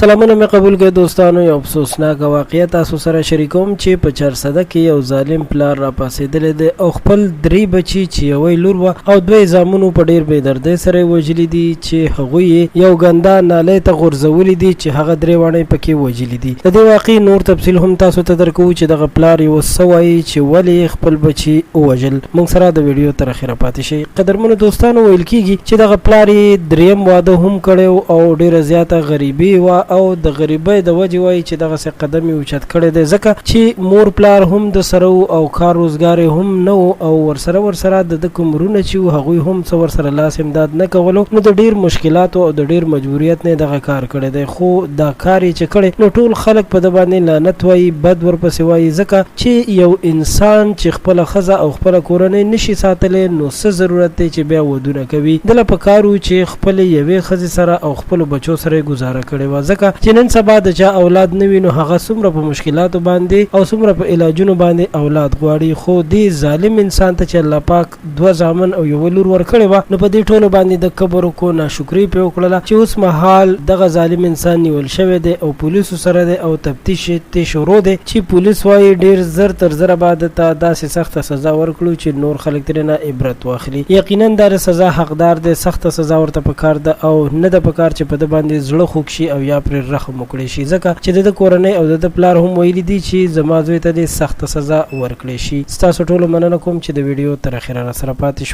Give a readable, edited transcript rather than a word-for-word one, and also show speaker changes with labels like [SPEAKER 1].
[SPEAKER 1] سلامونه مې قبول کړئ دوستانو. یو افسوسناک واقعیت تاسو سره شریکوم چې په چرسده کې یو ظالم پلار را پاسېدلی دی او خپل 3 بچي چې یوې لور وه او 2 زامنو په ډېر بېدردۍ سره وژلي دي چې هغوی یې یو ګنده نالۍ ته غورځولي دي چې هغه 3 واڼې پکې وژلي دي. د دې واقعي نور تفصیل هم تاسو ته درکوو چې دغه پلار یې څه وایي چې ولې خپل بچي ووژل. موږ سره د ویډیو تر اخره پاتې شئ. قدرمنو دوستانو، ویل کېږي چې دغه پلار یې 3م واده هم کړی او ډېره زیاته غریبي وه او د غریبۍ د وجې وایي چې دغسې قدم یې اوچت کړی دی ځکه چې مور پلار هم د سره او کار روزګار هم نه و او ورسره د کوم وروڼه چې وو هغوی هم څه ورسره لاس امداد نه کولو، نو د ډېر مشکلاتو او د ډېر مجبوریت نه دغه کار کړی دی. خو دا کار یې چې کړی نو ټول خلک په ده باندې لعنت وایي، بد ورپسې وایي ځکه چې یو انسان چې خپله ښځه او خپله کورنۍ نشي ساتلی نو څه ضرورت دی چې بیا ودونه کوي. دله په کار و چې خپلې یوې ښځې سره او خپلو بچو سره یې ګزاره کړې وه ځکه چې نن سبا د چا اولاد نه وي نو هغه څومره په مشکلاتو باندې او څومره په علاجونو باندې اولاد غواړي. خو دې ظالم انسان ته چې الله پاک 2 زامن او یوه لور ورکړې وه نو په دې ټولو باندې د کبر وکړو، ناشکري پرې وکړله چې اوس مهال دغه ظالم انسان نیول شوی دی او پولیسو سره دی او تفتیش یې شروع دی چې پولیس وایي ډېر زر تر زره به ته داسې سخته سزا ورکړو چې نور خلک ترېنه عبرت واخلي. یقینا دا سزا حقدار دی، سخته سزا ورته پکار ده او نه ده پکار چې په ده باندې زړه خوږ شي او یا پرې رحم وکړی شي ځکه چې د کورنۍ او د پلار هم ویلي دي چې زما زوی ته دې سخته سزا ورکړی شي. ستاسو ټولو مننه کوم چې د ویډیو تر اخره راسره پاتې شو.